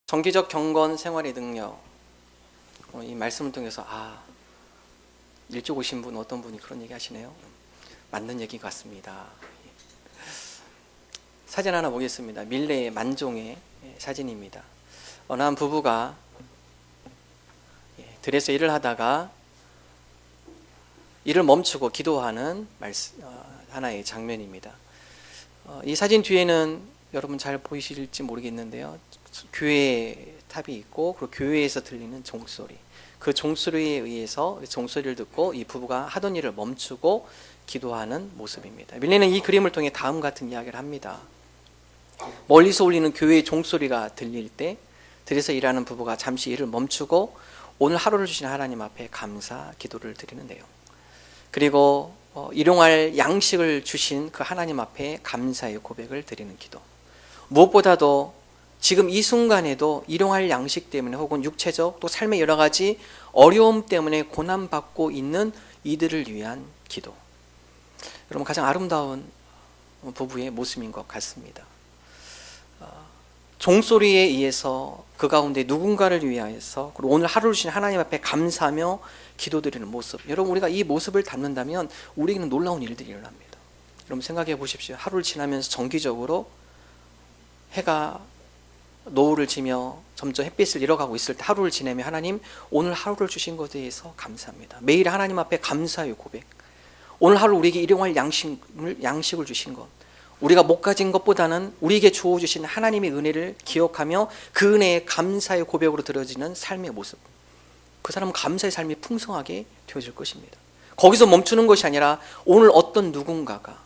정기적 경건 생활의 능력. 이 말씀을 통해서 일찍 오신 분 어떤 분이 그런 얘기 하시네요. 맞는 얘기 같습니다. 사진 하나 보겠습니다. 밀레 만종의 사진입니다. 어느 한 부부가 들에서 일을 하다가 일을 멈추고 기도하는 하나의 장면입니다. 이 사진 뒤에는 여러분 잘 보이실지 모르겠는데요, 교회 탑이 있고 그리고 교회에서 들리는 종소리, 그 종소리에 의해서 종소리를 듣고 이 부부가 하던 일을 멈추고 기도하는 모습입니다. 밀레는 이 그림을 통해 다음 같은 이야기를 합니다. 멀리서 울리는 교회의 종소리가 들릴 때 들에서 일하는 부부가 잠시 일을 멈추고 오늘 하루를 주신 하나님 앞에 감사 기도를 드리는 내용, 그리고 일용할 양식을 주신 그 하나님 앞에 감사의 고백을 드리는 기도, 무엇보다도 지금 이 순간에도 일용할 양식 때문에 혹은 육체적 또 삶의 여러 가지 어려움 때문에 고난받고 있는 이들을 위한 기도, 여러분 가장 아름다운 부부의 모습인 것 같습니다. 종소리에 의해서 그 가운데 누군가를 위하여서 그리고 오늘 하루를 주신 하나님 앞에 감사하며 기도드리는 모습, 여러분 우리가 이 모습을 담는다면 우리에게는 놀라운 일들이 일어납니다. 여러분 생각해 보십시오. 하루를 지나면서 정기적으로 해가 노을을 지며 점점 햇빛을 잃어가고 있을 때 하루를 지내며 하나님 오늘 하루를 주신 것에 대해서 감사합니다. 매일 하나님 앞에 감사의 고백, 오늘 하루 우리에게 일용할 양식을 주신 것, 우리가 못 가진 것보다는 우리에게 주어주신 하나님의 은혜를 기억하며 그 은혜에 감사의 고백으로 들어지는 삶의 모습, 그 사람은 감사의 삶이 풍성하게 되어질 것입니다. 거기서 멈추는 것이 아니라 오늘 어떤 누군가가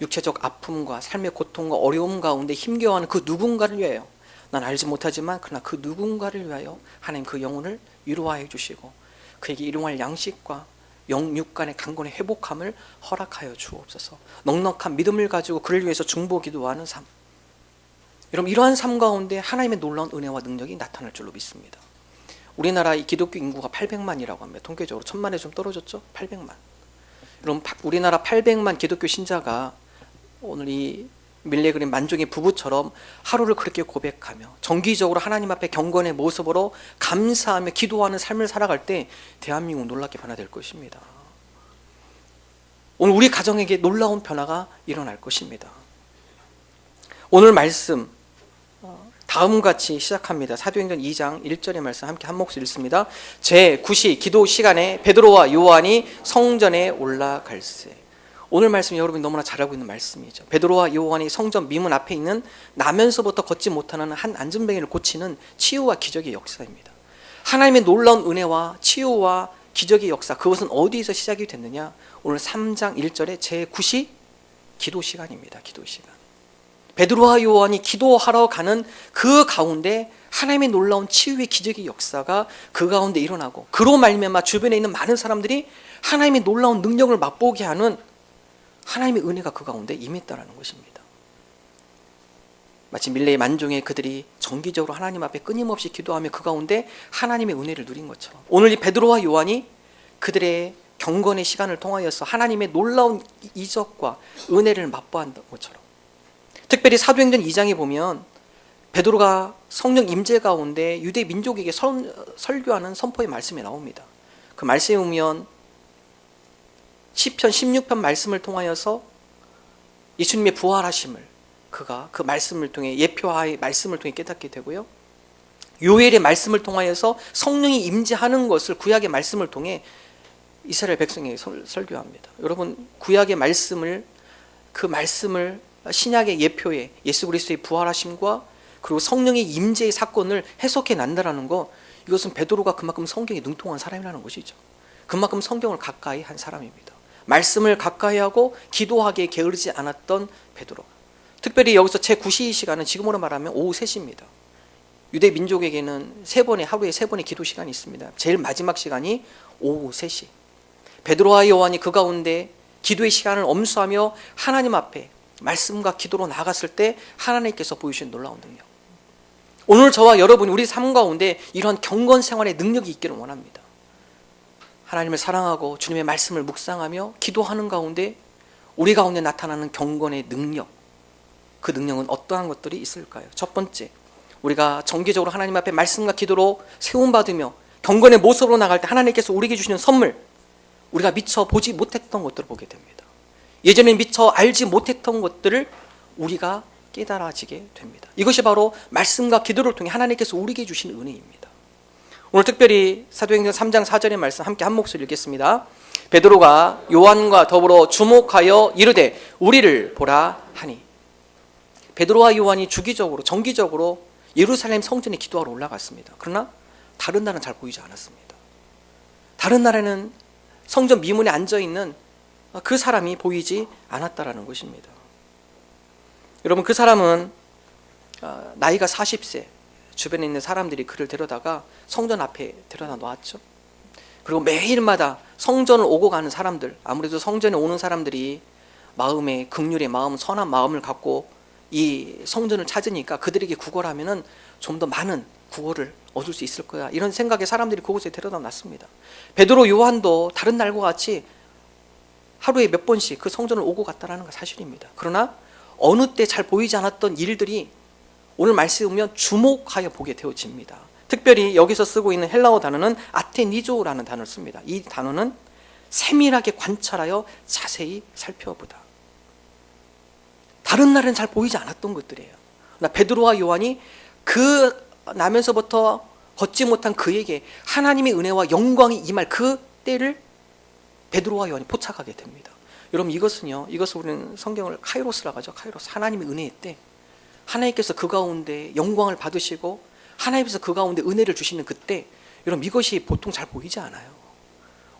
육체적 아픔과 삶의 고통과 어려움 가운데 힘겨워하는 그 누군가를 위하여, 난 알지 못하지만 그러나 그 누군가를 위하여 하나님 그 영혼을 위로하여 주시고 그에게 일용할 양식과 영육 간의 강건의 회복함을 허락하여 주옵소서. 넉넉한 믿음을 가지고 그를 위해서 중보 기도하는 삶, 여러분 이러한 삶 가운데 하나님의 놀라운 은혜와 능력이 나타날 줄로 믿습니다. 우리나라 이 기독교 인구가 800만이라고 합니다. 통계적으로 1000만에 좀 떨어졌죠? 800만. 여러분 우리나라 800만 기독교 신자가 오늘 이 밀레 그림 만종의 부부처럼 하루를 그렇게 고백하며 정기적으로 하나님 앞에 경건의 모습으로 감사하며 기도하는 삶을 살아갈 때 대한민국 놀랍게 변화될 것입니다. 오늘 우리 가정에게 놀라운 변화가 일어날 것입니다. 오늘 말씀 다음같이 시작합니다. 사도행전 2장 1절의 말씀 함께 한 목소리 읽습니다. 제9시 기도 시간에 베드로와 요한이 성전에 올라갈세. 오늘 말씀 여러분이 너무나 잘 알고 있는 말씀이죠. 베드로와 요한이 성전 미문 앞에 있는 나면서부터 걷지 못하는 한 안전뱅이를 고치는 치유와 기적의 역사입니다. 하나님의 놀라운 은혜와 치유와 기적의 역사, 그것은 어디에서 시작이 됐느냐? 오늘 3장 1절에 제9시 기도 시간입니다. 기도 시간. 베드로와 요한이 기도하러 가는 그 가운데 하나님의 놀라운 치유의 기적의 역사가 그 가운데 일어나고, 그로 말미암아 주변에 있는 많은 사람들이 하나님의 놀라운 능력을 맛보게 하는 하나님의 은혜가 그 가운데 임했다라는 것입니다. 마치 밀레의 만종의 그들이 정기적으로 하나님 앞에 끊임없이 기도하며 그 가운데 하나님의 은혜를 누린 것처럼, 오늘 이 베드로와 요한이 그들의 경건의 시간을 통하여서 하나님의 놀라운 이적과 은혜를 맛보한 것처럼, 특별히 사도행전 2장에 보면 베드로가 성령 임재 가운데 유대 민족에게 설교하는 선포의 말씀이 나옵니다. 그 말씀에 보면 시편 16편 말씀을 통하여서 예수님의 부활하심을 그가 그 말씀을 통해 예표하의 말씀을 통해 깨닫게 되고요, 요엘의 말씀을 통하여서 성령이 임재하는 것을 구약의 말씀을 통해 이스라엘 백성에게 설교합니다. 여러분 구약의 말씀을, 그 말씀을 신약의 예표에 예수 그리스도의 부활하심과 그리고 성령의 임재의 사건을 해석해 난다라는 것, 이것은 베드로가 그만큼 성경에 능통한 사람이라는 것이죠. 그만큼 성경을 가까이 한 사람입니다. 말씀을 가까이 하고 기도하기에 게으르지 않았던 베드로. 특별히 여기서 제9시 시간은 지금으로 말하면 오후 3시입니다. 유대 민족에게는 하루에 3번의 기도 시간이 있습니다. 제일 마지막 시간이 오후 3시. 베드로와 요한이 그 가운데 기도의 시간을 엄수하며 하나님 앞에 말씀과 기도로 나갔을 때 하나님께서 보여주신 놀라운 능력, 오늘 저와 여러분이 우리 삶 가운데 이러한 경건 생활의 능력이 있기를 원합니다. 하나님을 사랑하고 주님의 말씀을 묵상하며 기도하는 가운데 우리 가운데 나타나는 경건의 능력, 그 능력은 어떠한 것들이 있을까요? 첫 번째, 우리가 정기적으로 하나님 앞에 말씀과 기도로 세움받으며 경건의 모습으로 나갈 때 하나님께서 우리에게 주시는 선물, 우리가 미처 보지 못했던 것들을 보게 됩니다. 예전에 미처 알지 못했던 것들을 우리가 깨달아지게 됩니다. 이것이 바로 말씀과 기도를 통해 하나님께서 우리에게 주신 은혜입니다. 오늘 특별히 사도행전 3장 4절의 말씀 함께 한 목소리 읽겠습니다. 베드로가 요한과 더불어 주목하여 이르되 우리를 보라 하니. 베드로와 요한이 주기적으로 정기적으로 예루살렘 성전에 기도하러 올라갔습니다. 그러나 다른 날은 잘 보이지 않았습니다. 다른 날에는 성전 미문에 앉아있는 그 사람이 보이지 않았다라는 것입니다. 여러분, 그 사람은 나이가 40세, 주변에 있는 사람들이 그를 데려다가 성전 앞에 데려다 놓았죠. 그리고 매일마다 성전을 오고 가는 사람들, 아무래도 성전에 오는 사람들이 마음에 긍휼의 마음, 선한 마음을 갖고 이 성전을 찾으니까 그들에게 구걸하면은 좀 더 많은 구걸을 얻을 수 있을 거야, 이런 생각에 사람들이 그곳에 데려다 놨습니다. 베드로, 요한도 다른 날과 같이 하루에 몇 번씩 그 성전을 오고 갔다라는 건 사실입니다. 그러나 어느 때 잘 보이지 않았던 일들이 오늘 말씀에 보면 주목하여 보게 되어집니다. 특별히 여기서 쓰고 있는 헬라어 단어는 아테니조라는 단어를 씁니다. 이 단어는 세밀하게 관찰하여 자세히 살펴보다. 다른 날은 잘 보이지 않았던 것들이에요. 베드로와 요한이 그 나면서부터 걷지 못한 그에게 하나님의 은혜와 영광이 임할 그 때를 베드로와 요한이 포착하게 됩니다. 여러분, 이것을 우리는 성경을 카이로스라고 하죠. 카이로스, 하나님의 은혜의 때. 하나님께서 그 가운데 영광을 받으시고 하나님께서 그 가운데 은혜를 주시는 그때, 여러분, 이것이 보통 잘 보이지 않아요.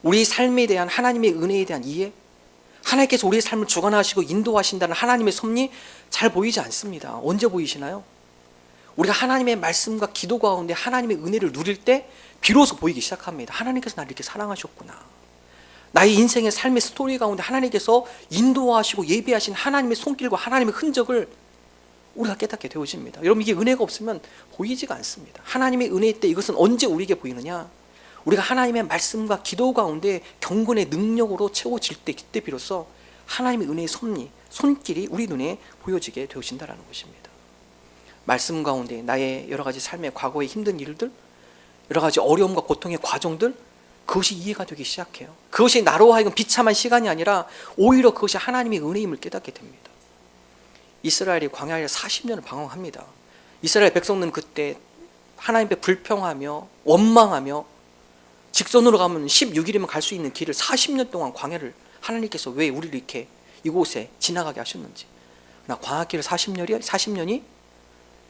우리 삶에 대한 하나님의 은혜에 대한 이해, 하나님께서 우리의 삶을 주관하시고 인도하신다는 하나님의 섭리 잘 보이지 않습니다. 언제 보이시나요? 우리가 하나님의 말씀과 기도 가운데 하나님의 은혜를 누릴 때 비로소 보이기 시작합니다. 하나님께서 나를 이렇게 사랑하셨구나. 나의 인생의 삶의 스토리 가운데 하나님께서 인도하시고 예비하신 하나님의 손길과 하나님의 흔적을 우리가 깨닫게 되어집니다. 여러분, 이게 은혜가 없으면 보이지가 않습니다. 하나님의 은혜일 때 이것은 언제 우리에게 보이느냐? 우리가 하나님의 말씀과 기도 가운데 경건의 능력으로 채워질 때, 그때 비로소 하나님의 은혜의 섭리, 손길이 우리 눈에 보여지게 되어진다는 것입니다. 말씀 가운데 나의 여러 가지 삶의 과거의 힘든 일들, 여러 가지 어려움과 고통의 과정들, 그것이 이해가 되기 시작해요. 그것이 나로 하여금 비참한 시간이 아니라 오히려 그것이 하나님의 은혜임을 깨닫게 됩니다. 이스라엘이 광야에 40년을 방황합니다. 이스라엘 백성들은 그때 하나님 앞에 불평하며 원망하며 직선으로 가면 16일이면 갈 수 있는 길을 40년 동안 광야를 하나님께서 왜 우리를 이렇게 이곳에 지나가게 하셨는지. 나 광야길을 40년이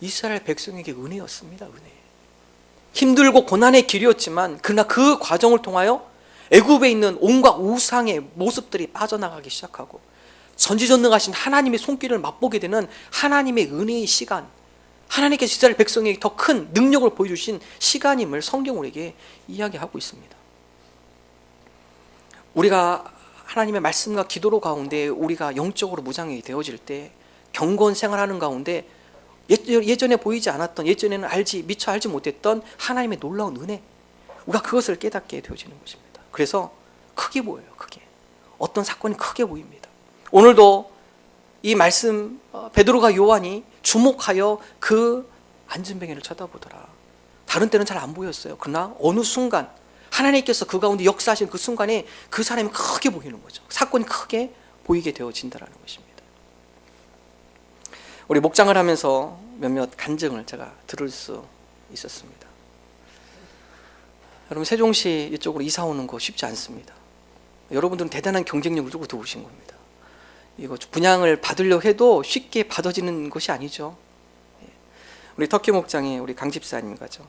이스라엘 백성에게 은혜였습니다. 은혜. 힘들고 고난의 길이었지만 그러나 그 과정을 통하여 애굽에 있는 온갖 우상의 모습들이 빠져나가기 시작하고 전지전능하신 하나님의 손길을 맛보게 되는 하나님의 은혜의 시간, 하나님께서 이스라엘 백성에게 더 큰 능력을 보여주신 시간임을 성경 우리에게 이야기하고 있습니다. 우리가 하나님의 말씀과 기도로 가운데 우리가 영적으로 무장이 되어질 때 경건 생활하는 가운데 예전에 보이지 않았던, 예전에는 미처 알지 못했던 하나님의 놀라운 은혜, 우리가 그것을 깨닫게 되어지는 것입니다. 그래서 크게 보여요. 크게. 어떤 사건이 크게 보입니다. 오늘도 이 말씀, 베드로가 요한이 주목하여 그 안전뱅이를 쳐다보더라. 다른 때는 잘 안 보였어요. 그러나 어느 순간 하나님께서 그 가운데 역사하신 그 순간에 그 사람이 크게 보이는 거죠. 사건이 크게 보이게 되어진다는 것입니다. 우리 목장을 하면서 몇몇 간증을 제가 들을 수 있었습니다. 여러분, 세종시 이쪽으로 이사 오는 거 쉽지 않습니다. 여러분들은 대단한 경쟁력을 두고 들어오신 겁니다. 이거 분양을 받으려고 해도 쉽게 받아지는 것이 아니죠. 우리 터키 목장에 우리 강 집사님 가죠.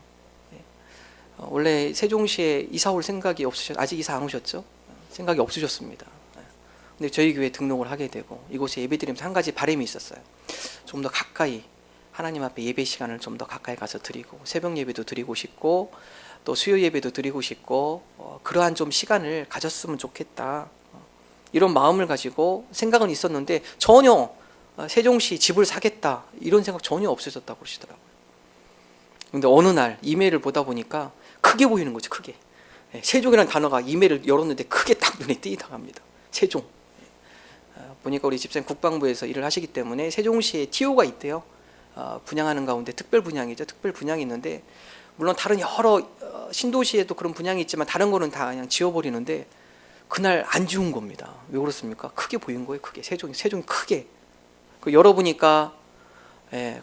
원래 세종시에 이사 올 생각이 아직 이사 안 오셨죠? 생각이 없으셨습니다. 근데 저희 교회에 등록을 하게 되고 이곳에 예배드리면서 한 가지 바람이 있었어요. 좀 더 가까이 하나님 앞에 예배 시간을 좀 더 가까이 가서 드리고 새벽 예배도 드리고 싶고 또 수요 예배도 드리고 싶고 그러한 좀 시간을 가졌으면 좋겠다, 이런 마음을 가지고 생각은 있었는데 전혀 세종시 집을 사겠다 이런 생각 전혀 없으셨다고 그러시더라고요. 근데 어느 날 이메일을 보다 보니까 크게 보이는 거죠. 크게. 세종이라는 단어가 이메일을 열었는데 크게 딱 눈에 띄다갑니다. 세종. 보니까 우리 집사님 국방부에서 일을 하시기 때문에 세종시에 TO가 있대요. 분양하는 가운데 특별 분양이죠. 특별 분양이 있는데 물론 다른 여러 신도시에도 그런 분양이 있지만 다른 거는 다 그냥 지워버리는데 그날 안 지운 겁니다. 왜 그렇습니까? 크게 보인 거예요. 크게 세종이 크게. 열어보니까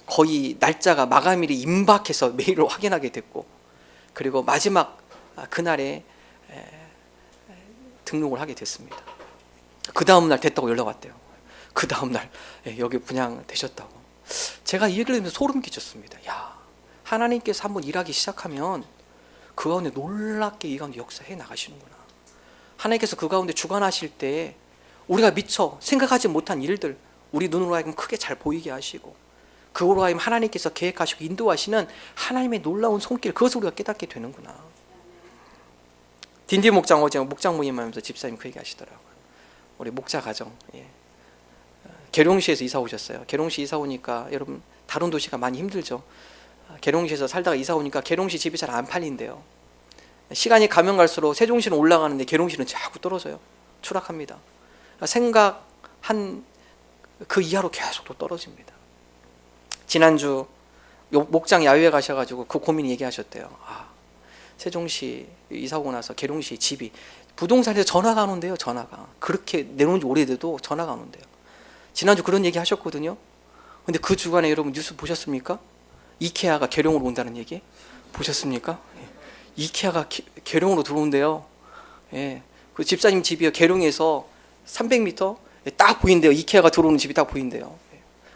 거의 날짜가 마감일이 임박해서 메일을 확인하게 됐고 그리고 마지막 그날에 등록을 하게 됐습니다. 그 다음날 됐다고 연락 왔대요. 그 다음날 여기 분양되셨다고. 제가 이 얘기를 들으면서 소름 끼쳤습니다. 야, 하나님께서 한번 일하기 시작하면 그 가운데 놀랍게 이 가운데 역사해 나가시는구나. 하나님께서 그 가운데 주관하실 때 우리가 미처 생각하지 못한 일들 우리 눈으로 하여금 크게 잘 보이게 하시고 그거로 하여금 하나님께서 계획하시고 인도하시는 하나님의 놀라운 손길 그것을 우리가 깨닫게 되는구나. 딘디 목장 어제 목장 모임하면서 집사님 그 얘기 하시더라고요. 우리 목자 가정 계룡시에서 이사 오셨어요. 계룡시 이사 오니까 여러분 다른 도시가 많이 힘들죠. 계룡시에서 살다가 이사 오니까 계룡시 집이 잘 안 팔린대요. 시간이 가면 갈수록 세종시는 올라가는데 계룡시는 자꾸 떨어져요. 추락합니다. 생각한 그 이하로 계속 또 떨어집니다. 지난주 목장 야외에 가셔가지고 그 고민 얘기하셨대요. 세종시 이사 오고 나서 계룡시 집이 부동산에서 전화가 안 온대요. 전화가 그렇게 내놓은 지 오래돼도 전화가 안 온대요. 지난주 그런 얘기 하셨거든요. 근데 그 주간에 여러분 뉴스 보셨습니까? 이케아가 계룡으로 온다는 얘기 보셨습니까? 이케아가 계룡으로 들어온대요. 그 집사님 집이요 계룡에서 300m 딱 보인대요. 이케아가 들어오는 집이 딱 보인대요.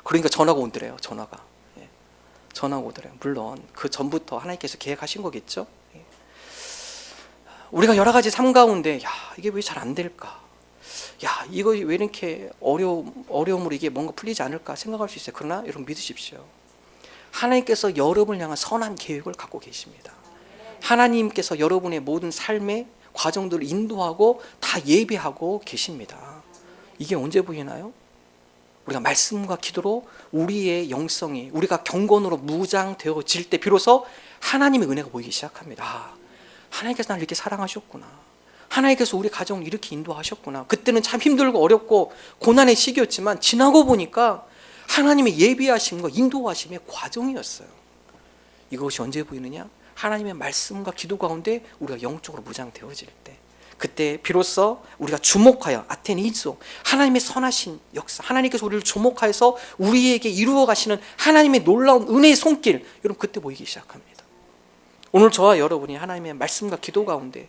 그러니까 전화가 온대요. 전화가 오더래요. 물론 그 전부터 하나님께서 계획하신 거겠죠. 우리가 여러 가지 삶 가운데 이게 왜 잘 안 될까? 이거 왜 이렇게 어려움으로 이게 뭔가 풀리지 않을까 생각할 수 있어요. 그러나 여러분 믿으십시오. 하나님께서 여러분을 향한 선한 계획을 갖고 계십니다. 하나님께서 여러분의 모든 삶의 과정들을 인도하고 다 예비하고 계십니다. 이게 언제 보이나요? 우리가 말씀과 기도로 우리의 영성이 우리가 경건으로 무장되어질 때 비로소 하나님의 은혜가 보이기 시작합니다. 하나님께서 나를 이렇게 사랑하셨구나. 하나님께서 우리 가정을 이렇게 인도하셨구나. 그때는 참 힘들고 어렵고 고난의 시기였지만 지나고 보니까 하나님의 예비하심과 인도하심의 과정이었어요. 이것이 언제 보이느냐? 하나님의 말씀과 기도 가운데 우리가 영적으로 무장되어질 때 그때 비로소 우리가 주목하여 아테니소 하나님의 선하신 역사 하나님께서 우리를 주목하여서 우리에게 이루어 가시는 하나님의 놀라운 은혜의 손길 여러분 그때 보이기 시작합니다. 오늘 저와 여러분이 하나님의 말씀과 기도 가운데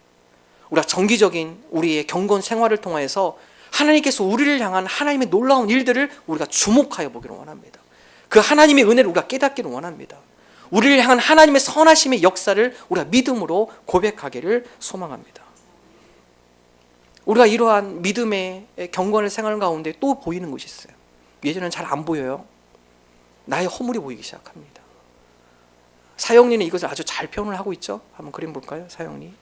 우리가 정기적인 우리의 경건 생활을 통하여서 하나님께서 우리를 향한 하나님의 놀라운 일들을 우리가 주목하여 보기를 원합니다. 그 하나님의 은혜를 우리가 깨닫기를 원합니다. 우리를 향한 하나님의 선하심의 역사를 우리가 믿음으로 고백하기를 소망합니다. 우리가 이러한 믿음의 경건의 생활 가운데 또 보이는 것이 있어요. 예전에는 잘 안 보여요. 나의 허물이 보이기 시작합니다. 사형리는 이것을 아주 잘 표현을 하고 있죠. 한번 그림 볼까요? 사형리.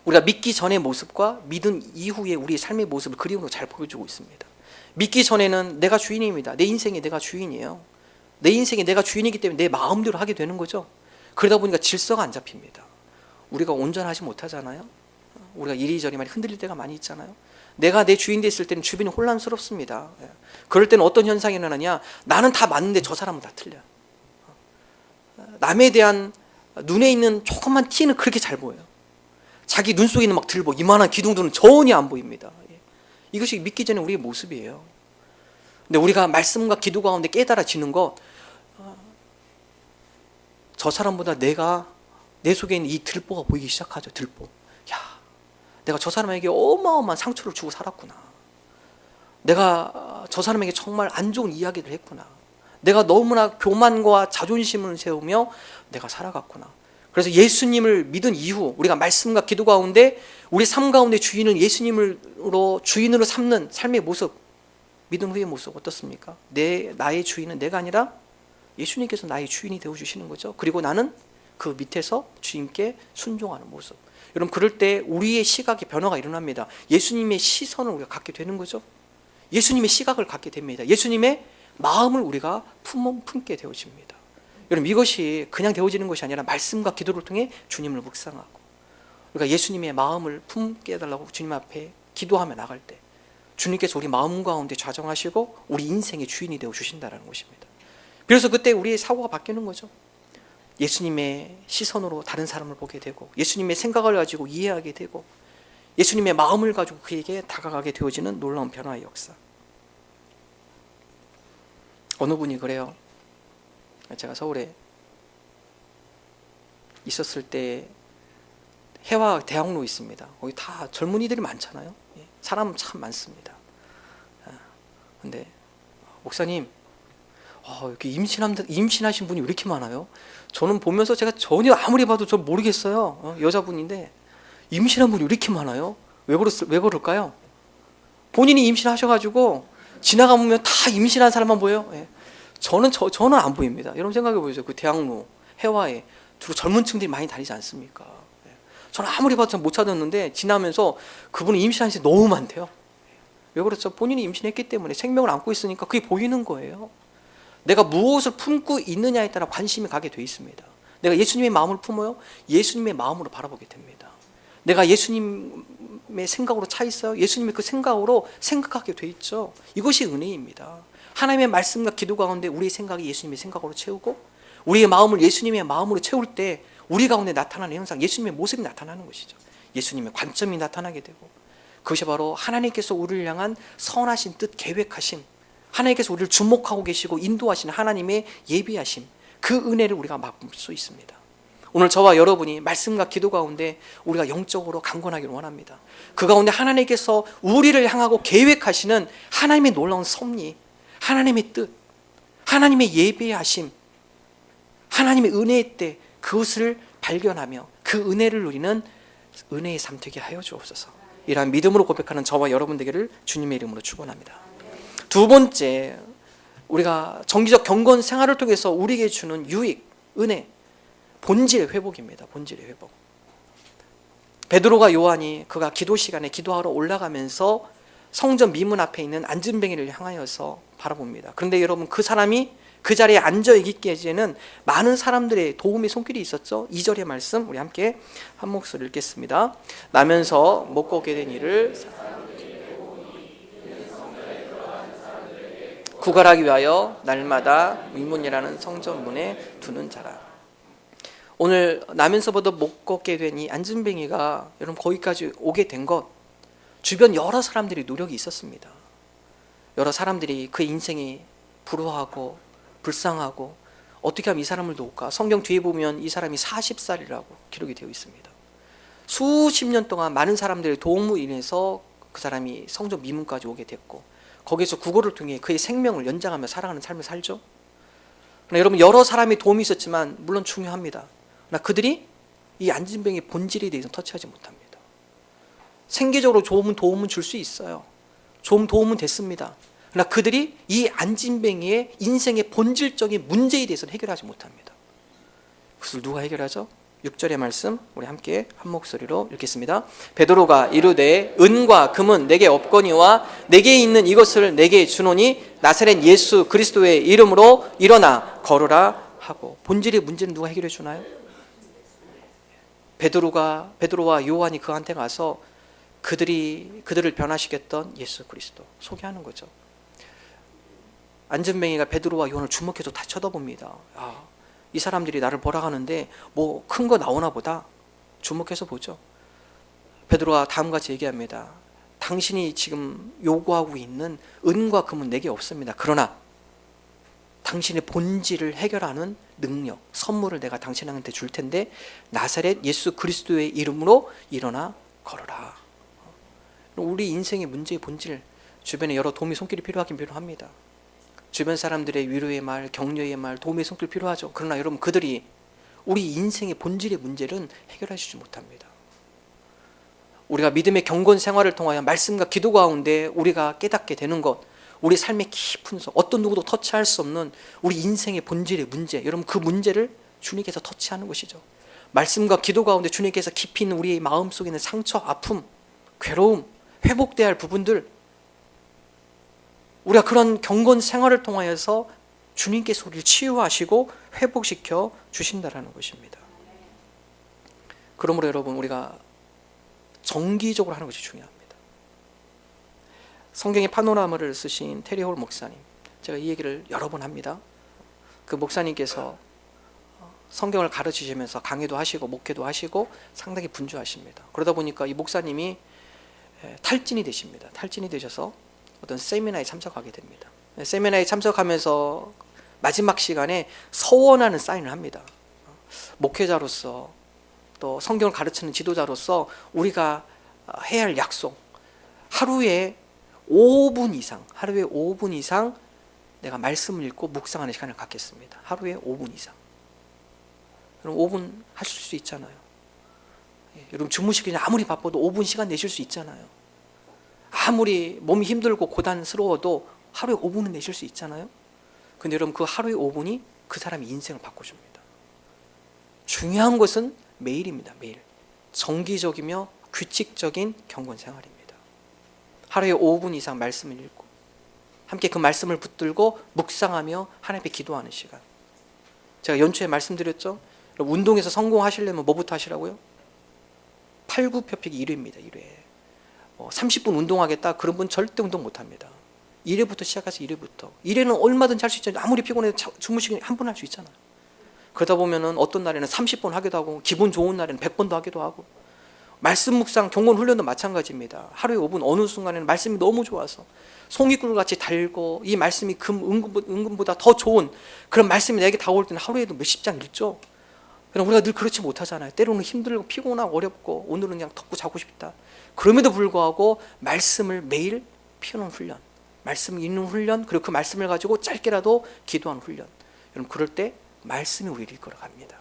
우리가 믿기 전의 모습과 믿음 이후의 우리의 삶의 모습을 그림으로 잘 보여주고 있습니다. 믿기 전에는 내가 주인입니다. 내 인생에 내가 주인이에요. 내 인생에 내가 주인이기 때문에 내 마음대로 하게 되는 거죠. 그러다 보니까 질서가 안 잡힙니다. 우리가 온전하지 못하잖아요. 우리가 이리저리 많이 흔들릴 때가 많이 있잖아요. 내가 내 주인 됐을 때는 주변이 혼란스럽습니다. 그럴 때는 어떤 현상이 일어나냐? 나는 다 맞는데 저 사람은 다 틀려. 남에 대한 눈에 있는 조그만 티는 그렇게 잘 보여요. 자기 눈 속에 있는 막 들보 이만한 기둥들은 전혀 안 보입니다. 이것이 믿기 전에 우리의 모습이에요. 근데 우리가 말씀과 기도 가운데 깨달아지는 것, 저 사람보다 내 속에 있는 이 들보가 보이기 시작하죠. 들보. 내가 저 사람에게 어마어마한 상처를 주고 살았구나. 내가 저 사람에게 정말 안 좋은 이야기를 했구나. 내가 너무나 교만과 자존심을 세우며 내가 살아갔구나. 그래서 예수님을 믿은 이후 우리가 말씀과 기도 가운데 우리 삶 가운데 주인을 예수님으로 주인으로 삼는 삶의 모습, 믿음 후의 모습 어떻습니까? 나의 주인은 내가 아니라 예수님께서 나의 주인이 되어주시는 거죠. 그리고 나는 그 밑에서 주님께 순종하는 모습. 여러분 그럴 때 우리의 시각의 변화가 일어납니다. 예수님의 시선을 우리가 갖게 되는 거죠. 예수님의 시각을 갖게 됩니다. 예수님의 마음을 우리가 품게 되어집니다. 여러분 이것이 그냥 되어지는 것이 아니라 말씀과 기도를 통해 주님을 묵상하고 우리가 예수님의 마음을 품게 해달라고 주님 앞에 기도하며 나갈 때 주님께서 우리 마음 가운데 좌정하시고 우리 인생의 주인이 되어 주신다는 것입니다. 그래서 그때 우리의 사고가 바뀌는 거죠. 예수님의 시선으로 다른 사람을 보게 되고, 예수님의 생각을 가지고 이해하게 되고, 예수님의 마음을 가지고 그에게 다가가게 되어지는 놀라운 변화의 역사. 어느 분이 그래요. 제가 서울에 있었을 때 해화 대학로 있습니다. 거기 다 젊은이들이 많잖아요. 사람 참 많습니다. 근데 목사님, 이렇게 임신하신 분이 왜 이렇게 많아요? 저는 보면서 제가 전혀 아무리 봐도 저 모르겠어요. 여자분인데 임신한 분이 왜 이렇게 많아요? 왜 그럴까요? 본인이 임신하셔가지고 지나가면 다 임신한 사람만 보여요. 저는 안 보입니다. 여러분 생각해 보세요. 그 대학로 해화에 주로 젊은 층들이 많이 다니지 않습니까? 저는 아무리 봐도 못 찾았는데 지나면서 그분이 임신한 지 너무 많대요. 왜 그렇죠? 본인이 임신했기 때문에 생명을 안고 있으니까 그게 보이는 거예요. 내가 무엇을 품고 있느냐에 따라 관심이 가게 돼 있습니다. 내가 예수님의 마음을 품어요? 예수님의 마음으로 바라보게 됩니다. 내가 예수님의 생각으로 차 있어요? 예수님의 그 생각으로 생각하게 돼 있죠. 이것이 은혜입니다. 하나님의 말씀과 기도 가운데 우리의 생각이 예수님의 생각으로 채우고, 우리의 마음을 예수님의 마음으로 채울 때 우리 가운데 나타나는 현상, 예수님의 모습이 나타나는 것이죠. 예수님의 관점이 나타나게 되고, 그것이 바로 하나님께서 우리를 향한 선하신 뜻, 계획하심, 하나님께서 우리를 주목하고 계시고 인도하시는 하나님의 예비하심, 그 은혜를 우리가 맛볼 수 있습니다. 오늘 저와 여러분이 말씀과 기도 가운데 우리가 영적으로 강건하기를 원합니다. 그 가운데 하나님께서 우리를 향하고 계획하시는 하나님의 놀라운 섭리, 하나님의 뜻, 하나님의 예배하심, 하나님의 은혜의 때 그것을 발견하며 그 은혜를 누리는 은혜의 삶 되게 하여 주옵소서. 이러한 믿음으로 고백하는 저와 여러분 되기를 주님의 이름으로 축원합니다. 두 번째, 우리가 정기적 경건 생활을 통해서 우리에게 주는 유익, 은혜, 본질의 회복입니다. 본질의 회복. 베드로가 요한이 그가 기도 시간에 기도하러 올라가면서 성전 미문 앞에 있는 안진뱅이를 향하여서 바라봅니다. 그런데 여러분, 그 사람이 그 자리에 앉아 있기까지는 많은 사람들의 도움의 손길이 있었죠. 2절의 말씀 우리 함께 한 목소리 읽겠습니다. 나면서 못 걷게 된 이를 구걸하기 위하여 날마다 미문이라는 성전문에 두는 자라. 오늘 나면서보다 못 걷게 된 이 안진뱅이가 여러분 거기까지 오게 된 것, 주변 여러 사람들이 노력이 있었습니다. 여러 사람들이 그 인생이 불우하고 불쌍하고 어떻게 하면 이 사람을 도울까? 성경 뒤에 보면 이 사람이 40살이라고 기록이 되어 있습니다. 수십 년 동안 많은 사람들의 도움으로 인해서 그 사람이 성전 미문까지 오게 됐고, 거기에서 구걸을 통해 그의 생명을 연장하며 살아가는 삶을 살죠. 그러나 여러분, 여러 사람의 도움이 있었지만 물론 중요합니다. 그러나 그들이 이 안진뱅이의 본질에 대해서 터치하지 못합니다. 생계적으로 좋은 도움은 줄 수 있어요. 좋은 도움은 됐습니다. 그러나 그들이 이 안진뱅이의 인생의 본질적인 문제에 대해서는 해결하지 못합니다. 그것을 누가 해결하죠? 6절의 말씀 우리 함께 한 목소리로 읽겠습니다. 베드로가 이르되 은과 금은 내게 없거니와 내게 있는 이것을 내게 주노니 나사렛 예수 그리스도의 이름으로 일어나 걸으라 하고. 본질의 문제는 누가 해결해 주나요? 베드로와 요한이 그한테 가서 그들을 변화시켰던 예수 그리스도 소개하는 거죠. 안진뱅이가 베드로와 요한을 주목해서 다 쳐다봅니다. 이 사람들이 나를 보라 하는데 뭐 큰 거 나오나 보다. 주목해서 보죠. 베드로가 다음같이 얘기합니다. 당신이 지금 요구하고 있는 은과 금은 내게 없습니다. 그러나 당신의 본질을 해결하는 능력, 선물을 내가 당신한테 줄 텐데 나사렛 예수 그리스도의 이름으로 일어나 걸어라. 우리 인생의 문제의 본질, 주변에 여러 도움의 손길이 필요하긴 필요합니다. 주변 사람들의 위로의 말, 격려의 말, 도움의 손길 필요하죠. 그러나 여러분, 그들이 우리 인생의 본질의 문제는 해결해 주지 못합니다. 우리가 믿음의 경건 생활을 통하여 말씀과 기도 가운데 우리가 깨닫게 되는 것, 우리 삶의 깊은 속, 어떤 누구도 터치할 수 없는 우리 인생의 본질의 문제, 여러분 그 문제를 주님께서 터치하는 것이죠. 말씀과 기도 가운데 주님께서 깊이 있는 우리의 마음속에 있는 상처, 아픔, 괴로움, 회복돼야 할 부분들, 우리가 그런 경건 생활을 통하여서 주님께서 우리를 치유하시고 회복시켜 주신다라는 것입니다. 그러므로 여러분, 우리가 정기적으로 하는 것이 중요합니다. 성경의 파노라마를 쓰신 테리 홀 목사님, 제가 이 얘기를 여러 번 합니다. 그 목사님께서 성경을 가르치시면서 강의도 하시고 목회도 하시고 상당히 분주하십니다. 그러다 보니까 이 목사님이 탈진이 되십니다. 탈진이 되셔서 어떤 세미나에 참석하게 됩니다. 세미나에 참석하면서 마지막 시간에 서원하는 사인을 합니다. 목회자로서 또 성경을 가르치는 지도자로서 우리가 해야 할 약속, 하루에 5분 이상 내가 말씀을 읽고 묵상하는 시간을 갖겠습니다. 하루에 5분 이상. 여러분 5분 하실 수 있잖아요. 여러분 주무시기 전에 아무리 바빠도 5분 시간 내실 수 있잖아요. 아무리 몸이 힘들고 고단스러워도 하루에 5분은 내실 수 있잖아요. 근데 여러분 그 하루에 5분이 그 사람의 인생을 바꿔줍니다. 중요한 것은 매일입니다. 매일. 정기적이며 규칙적인 경건 생활입니다. 하루에 5분 이상 말씀을 읽고 함께 그 말씀을 붙들고 묵상하며 하나님 앞에 기도하는 시간. 제가 연초에 말씀드렸죠. 운동에서 성공하시려면 뭐부터 하시라고요? 팔굽혀펴기 1회입니다. 1회. 30분 운동하겠다 그런 분 절대 운동 못합니다. 1회부터 시작해서 1회부터. 1회는 얼마든지 할 수 있잖아요. 아무리 피곤해도 주무시기 한 번 할 수 있잖아요. 그러다 보면은 어떤 날에는 30번 하기도 하고 기분 좋은 날에는 100번도 하기도 하고 말씀 묵상 경건 훈련도 마찬가지입니다. 하루에 5분 어느 순간에는 말씀이 너무 좋아서 송이꿀같이 달고 이 말씀이 은금보다 더 좋은 그런 말씀이 내게 다가올 때는 하루에도 몇십 장 읽죠. 그럼 우리가 늘 그렇지 못하잖아요. 때로는 힘들고 피곤하고 어렵고 오늘은 그냥 덮고 자고 싶다. 그럼에도 불구하고 말씀을 매일 피우는 훈련, 말씀을 읽는 훈련, 그리고 그 말씀을 가지고 짧게라도 기도하는 훈련. 여러분 그럴 때 말씀이 우리를 이끌어갑니다.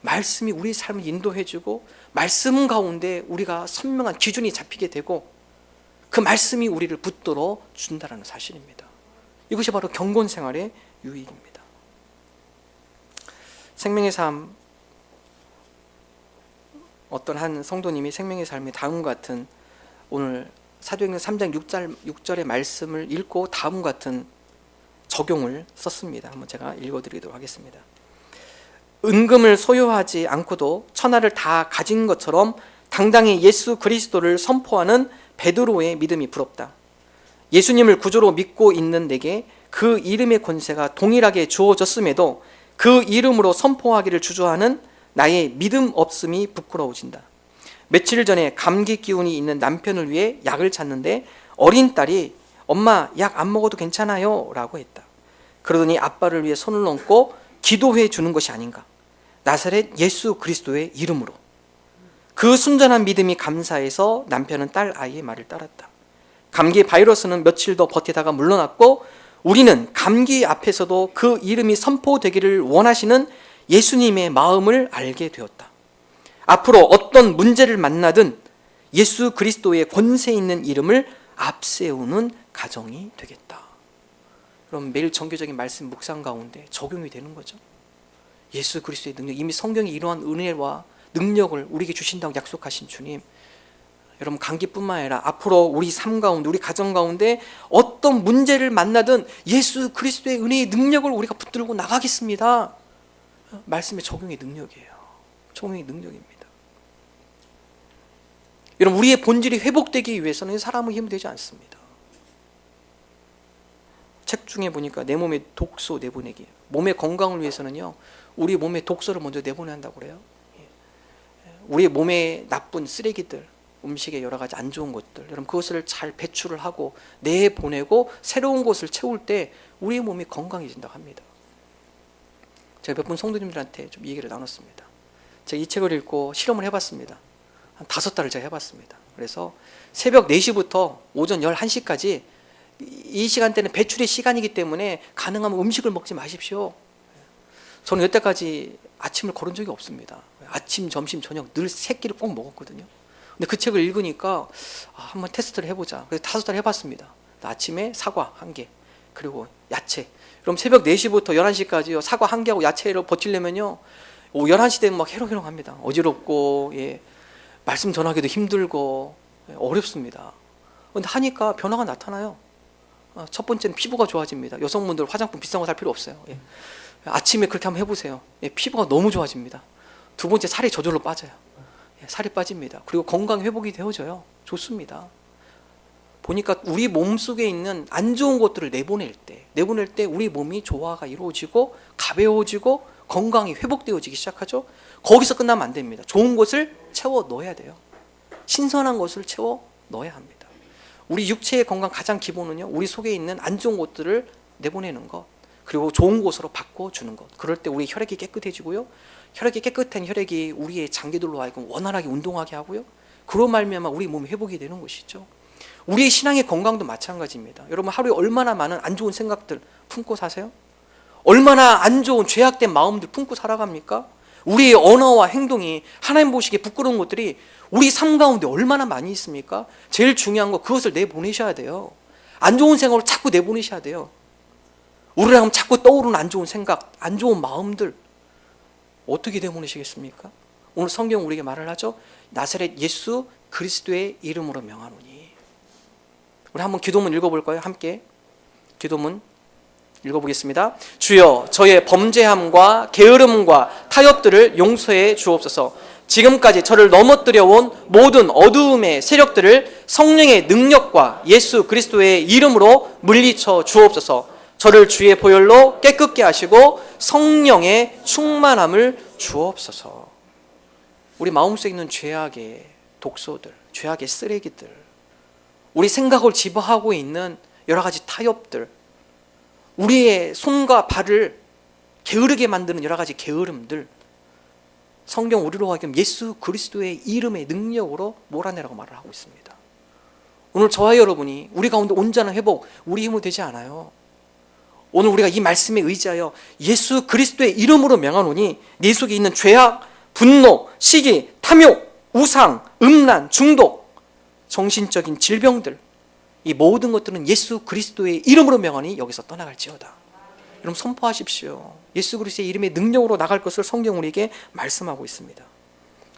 말씀이 우리 삶을 인도해주고 말씀 가운데 우리가 선명한 기준이 잡히게 되고 그 말씀이 우리를 붙들어 준다는 사실입니다. 이것이 바로 경건 생활의 유익입니다. 생명의 삶, 어떤 한 성도님이 생명의 삶의 다음과 같은 오늘 사도행전 3장 6절의 말씀을 읽고 다음과 같은 적용을 썼습니다. 한번 제가 읽어드리도록 하겠습니다. 은금을 소유하지 않고도 천하를 다 가진 것처럼 당당히 예수 그리스도를 선포하는 베드로의 믿음이 부럽다. 예수님을 구주로 믿고 있는 내게 그 이름의 권세가 동일하게 주어졌음에도 그 이름으로 선포하기를 주저하는 나의 믿음 없음이 부끄러워진다. 며칠 전에 감기 기운이 있는 남편을 위해 약을 찾는데 어린 딸이 엄마 약 안 먹어도 괜찮아요 라고 했다. 그러더니 아빠를 위해 손을 얹고 기도해 주는 것이 아닌가. 나사렛 예수 그리스도의 이름으로. 그 순전한 믿음이 감사해서 남편은 딸 아이의 말을 따랐다. 감기 바이러스는 며칠 더 버티다가 물러났고 우리는 감기 앞에서도 그 이름이 선포되기를 원하시는 예수님의 마음을 알게 되었다. 앞으로 어떤 문제를 만나든 예수 그리스도의 권세 있는 이름을 앞세우는 가정이 되겠다. 그럼 매일 정교적인 말씀 묵상 가운데 적용이 되는 거죠. 예수 그리스도의 능력, 이미 성경이 이러한 은혜와 능력을 우리에게 주신다고 약속하신 주님, 여러분 감기뿐만 아니라 앞으로 우리 삶 가운데 우리 가정 가운데 어떤 문제를 만나든 예수 그리스도의 은혜의 능력을 우리가 붙들고 나가겠습니다. 말씀의 적용의 능력이에요. 적용의 능력입니다. 여러분 우리의 본질이 회복되기 위해서는 사람의 힘이 되지 않습니다. 책 중에 보니까 내 몸에 독소 내보내기, 몸의 건강을 위해서는요 우리 몸에 독소를 먼저 내보내야 한다고 그래요. 우리 몸에 나쁜 쓰레기들, 음식에 여러 가지 안 좋은 것들, 여러분 그것을 잘 배출을 하고 내보내고 새로운 것을 채울 때 우리 몸이 건강해진다고 합니다. 제가 몇 분 성도님들한테 좀 얘기를 나눴습니다. 제가 이 책을 읽고 실험을 해봤습니다. 한 5달을 제가 해봤습니다. 그래서 새벽 4시부터 오전 11시까지 이 시간대는 배출의 시간이기 때문에 가능하면 음식을 먹지 마십시오. 저는 여태까지 아침을 거른 적이 없습니다. 아침, 점심, 저녁 늘 3끼를 꼭 먹었거든요. 근데 그 책을 읽으니까 한번 테스트를 해보자. 그래서 5달 해봤습니다. 아침에 사과 1개, 그리고 야채. 그럼 새벽 4시부터 11시까지요. 사과 1개하고 야채를 버티려면요. 11시 되면 막 해롱해롱합니다. 어지럽고, 말씀 전하기도 힘들고, 어렵습니다. 근데 하니까 변화가 나타나요. 첫 번째는 피부가 좋아집니다. 여성분들 화장품 비싼 거 살 필요 없어요. 아침에 그렇게 한번 해보세요. 피부가 너무 좋아집니다. 두 번째, 살이 저절로 빠져요. 살이 빠집니다. 그리고 건강 회복이 되어져요. 좋습니다. 보니까 우리 몸속에 있는 안 좋은 것들을 내보낼 때 우리 몸이 조화가 이루어지고 가벼워지고 건강이 회복되어지기 시작하죠. 거기서 끝나면 안 됩니다. 좋은 것을 채워 넣어야 돼요. 신선한 것을 채워 넣어야 합니다. 우리 육체의 건강 가장 기본은요, 우리 속에 있는 안 좋은 것들을 내보내는 것, 그리고 좋은 곳으로 바꿔주는 것. 그럴 때 우리 혈액이 깨끗해지고요, 혈액이 깨끗한 혈액이 우리의 장기들로 하여금 원활하게 운동하게 하고요, 그로 말미암아 우리 몸이 회복이 되는 것이죠. 우리의 신앙의 건강도 마찬가지입니다. 여러분, 하루에 얼마나 많은 안 좋은 생각들 품고 사세요? 얼마나 안 좋은 죄악된 마음들 품고 살아갑니까? 우리의 언어와 행동이 하나님 보시기에 부끄러운 것들이 우리 삶 가운데 얼마나 많이 있습니까? 제일 중요한 거, 그것을 내보내셔야 돼요. 안 좋은 생각을 자꾸 내보내셔야 돼요. 우리를 하면 자꾸 떠오르는 안 좋은 생각, 안 좋은 마음들 어떻게 내보내시겠습니까? 오늘 성경 우리에게 말을 하죠. 나사렛 예수 그리스도의 이름으로 명하노니. 우리 한번 기도문 읽어볼까요? 함께 기도문 읽어보겠습니다. 주여, 저의 범죄함과 게으름과 타협들을 용서해 주옵소서. 지금까지 저를 넘어뜨려 온 모든 어두움의 세력들을 성령의 능력과 예수 그리스도의 이름으로 물리쳐 주옵소서. 저를 주의 보혈로 깨끗게 하시고 성령의 충만함을 주옵소서. 우리 마음속에 있는 죄악의 독소들, 죄악의 쓰레기들, 우리 생각을 지배하고 있는 여러 가지 타협들, 우리의 손과 발을 게으르게 만드는 여러 가지 게으름들, 성경 우리로 하여금 예수 그리스도의 이름의 능력으로 몰아내라고 말을 하고 있습니다. 오늘 저와 여러분이 우리 가운데 온전한 회복, 우리 힘으로 되지 않아요. 오늘 우리가 이 말씀에 의지하여 예수 그리스도의 이름으로 명하노니 네 속에 있는 죄악, 분노, 시기, 탐욕, 우상, 음란, 중독, 정신적인 질병들, 이 모든 것들은 예수 그리스도의 이름으로 명하니 여기서 떠나갈지어다. 여러분, 선포하십시오. 예수 그리스도의 이름의 능력으로 나갈 것을 성경 우리에게 말씀하고 있습니다.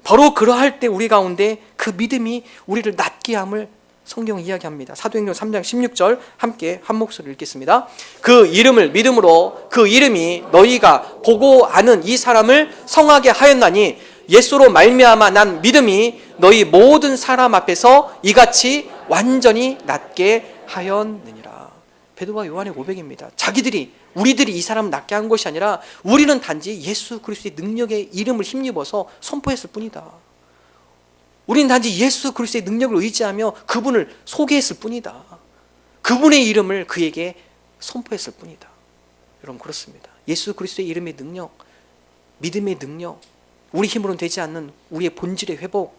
바로 그러할 때 우리 가운데 그 믿음이 우리를 낫게 함을 성경이 이야기합니다. 사도행전 3장 16절 함께 한 목소리를 읽겠습니다. 그 이름을 믿음으로 그 이름이 너희가 보고 아는 이 사람을 성하게 하였나니 예수로 말미암아 난 믿음이 너희 모든 사람 앞에서 이같이 완전히 낫게 하였느니라. 베드로와 요한의 고백입니다. 우리들이 이 사람을 낫게 한 것이 아니라 우리는 단지 예수 그리스도의 능력의 이름을 힘입어서 선포했을 뿐이다. 우리는 단지 예수 그리스도의 능력을 의지하며 그분을 소개했을 뿐이다. 그분의 이름을 그에게 선포했을 뿐이다. 여러분, 그렇습니다. 예수 그리스도의 이름의 능력, 믿음의 능력, 우리 힘으로는 되지 않는 우리의 본질의 회복,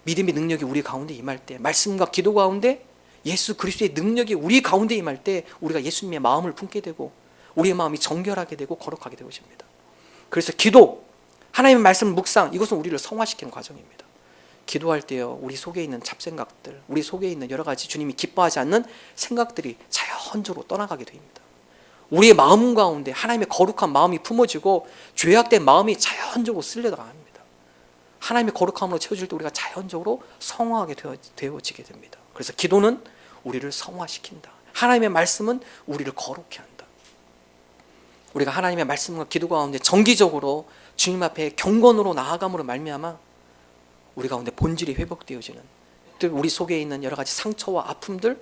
믿음의 능력이 우리 가운데 임할 때, 말씀과 기도 가운데 예수 그리스도의 능력이 우리 가운데 임할 때 우리가 예수님의 마음을 품게 되고 우리의 마음이 정결하게 되고 거룩하게 되어집니다. 그래서 기도, 하나님의 말씀 묵상, 이것은 우리를 성화시키는 과정입니다. 기도할 때요, 우리 속에 있는 잡생각들, 우리 속에 있는 여러 가지 주님이 기뻐하지 않는 생각들이 자연적으로 떠나가게 됩니다. 우리의 마음 가운데 하나님의 거룩한 마음이 품어지고 죄악된 마음이 자연적으로 쓸려나갑니다. 하나님의 거룩함으로 채워질 때 우리가 자연적으로 성화하게 되어지게 됩니다. 그래서 기도는 우리를 성화시킨다. 하나님의 말씀은 우리를 거룩히 한다. 우리가 하나님의 말씀과 기도 가운데 정기적으로 주님 앞에 경건으로 나아감으로 말미암아 우리 가운데 본질이 회복되어지는, 또 우리 속에 있는 여러 가지 상처와 아픔들,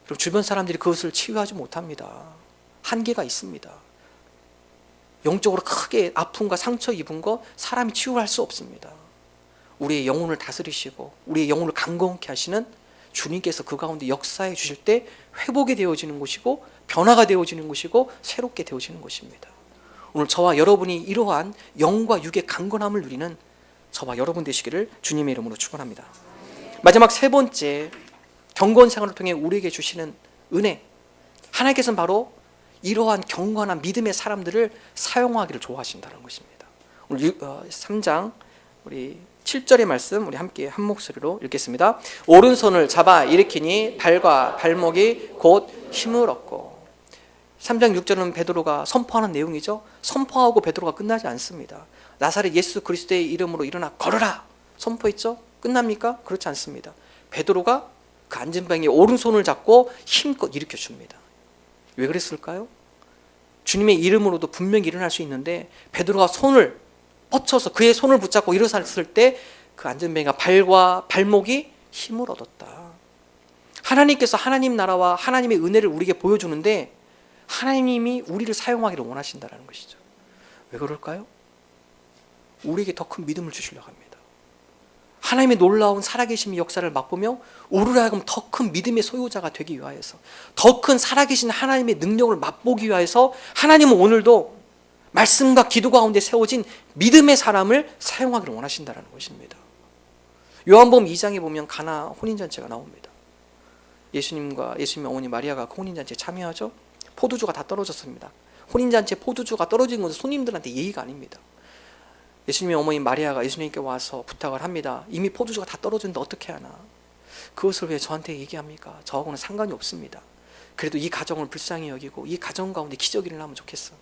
그리고 주변 사람들이 그것을 치유하지 못합니다. 한계가 있습니다. 영적으로 크게 아픔과 상처 입은 거 사람이 치유할 수 없습니다. 우리의 영혼을 다스리시고 우리의 영혼을 강건케 하시는 주님께서 그 가운데 역사해 주실 때 회복이 되어지는 것이고 변화가 되어지는 것이고 새롭게 되어지는 것입니다. 오늘 저와 여러분이 이러한 영과 육의 강건함을 누리는 저와 여러분 되시기를 주님의 이름으로 축원합니다. 마지막 세 번째, 경건 생활을 통해 우리에게 주시는 은혜, 하나님께서는 바로 이러한 경건한 믿음의 사람들을 사용하기를 좋아하신다는 것입니다. 오늘 3장 우리 7절의 말씀 우리 함께 한 목소리로 읽겠습니다. 오른손을 잡아 일으키니 발과 발목이 곧 힘을 얻고. 3장 6절은 베드로가 선포하는 내용이죠. 선포하고 베드로가 끝나지 않습니다. 나사렛 예수 그리스도의 이름으로 일어나 걸어라 선포했죠. 끝납니까? 그렇지 않습니다. 베드로가 그 안전병의 오른손을 잡고 힘껏 일으켜 줍니다. 왜 그랬을까요? 주님의 이름으로도 분명히 일어날 수 있는데 베드로가 손을 뻗쳐서 그의 손을 붙잡고 일어섰을 때 그 안전병이가 발과 발목이 힘을 얻었다. 하나님께서 하나님 나라와 하나님의 은혜를 우리에게 보여주는데 하나님이 우리를 사용하기를 원하신다는 것이죠. 왜 그럴까요? 우리에게 더 큰 믿음을 주시려고 합니다. 하나님의 놀라운 살아계심의 역사를 맛보며 우리로 하여금 더 큰 믿음의 소유자가 되기 위하여서, 더 큰 살아계신 하나님의 능력을 맛보기 위하여서 하나님은 오늘도 말씀과 기도 가운데 세워진 믿음의 사람을 사용하기를 원하신다는 것입니다. 요한복음 2장에 보면 가나 혼인잔치가 나옵니다. 예수님과 예수님의 어머니 마리아가 그 혼인잔치에 참여하죠. 포도주가 다 떨어졌습니다. 혼인잔치에 포도주가 떨어진 것은 손님들한테 예의가 아닙니다. 예수님의 어머니 마리아가 예수님께 와서 부탁을 합니다. 이미 포도주가 다 떨어졌는데 어떻게 하나? 그것을 왜 저한테 얘기합니까? 저하고는 상관이 없습니다. 그래도 이 가정을 불쌍히 여기고 이 가정 가운데 기적이 일어나면 좋겠어.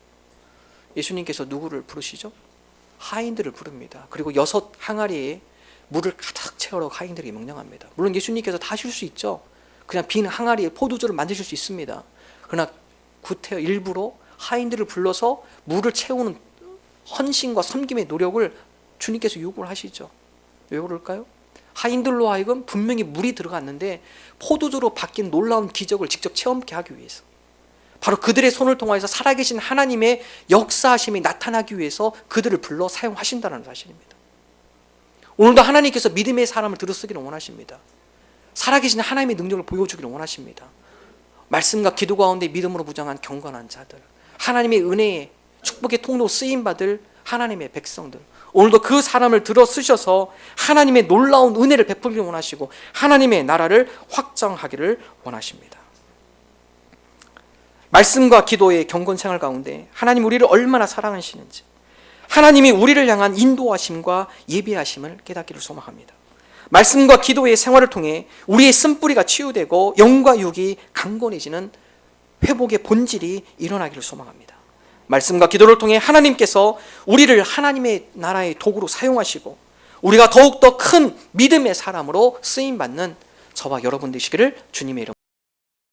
예수님께서 누구를 부르시죠? 하인들을 부릅니다. 그리고 6 항아리에 물을 가득 채우라고 하인들에게 명령합니다. 물론 예수님께서 다 하실 수 있죠. 그냥 빈 항아리에 포도주를 만드실 수 있습니다. 그러나 구태여 일부러 하인들을 불러서 물을 채우는 헌신과 섬김의 노력을 주님께서 요구를 하시죠. 왜 그럴까요? 하인들로 하여금 분명히 물이 들어갔는데 포도주로 바뀐 놀라운 기적을 직접 체험케 하기 위해서, 바로 그들의 손을 통해서 살아계신 하나님의 역사하심이 나타나기 위해서 그들을 불러 사용하신다는 사실입니다. 오늘도 하나님께서 믿음의 사람을 들어쓰기를 원하십니다. 살아계신 하나님의 능력을 보여주기를 원하십니다. 말씀과 기도 가운데 믿음으로 무장한 경건한 자들, 하나님의 은혜의 축복의 통로 쓰임받을 하나님의 백성들, 오늘도 그 사람을 들어 쓰셔서 하나님의 놀라운 은혜를 베풀기를 원하시고 하나님의 나라를 확장하기를 원하십니다. 말씀과 기도의 경건 생활 가운데 하나님 우리를 얼마나 사랑하시는지, 하나님이 우리를 향한 인도하심과 예비하심을 깨닫기를 소망합니다. 말씀과 기도의 생활을 통해 우리의 쓴뿌리가 치유되고 영과 육이 강건해지는 회복의 본질이 일어나기를 소망합니다. 말씀과 기도를 통해 하나님께서 우리를 하나님의 나라의 도구로 사용하시고 우리가 더욱더 큰 믿음의 사람으로 쓰임받는 저와 여러분 되시기를 주님의 이름으로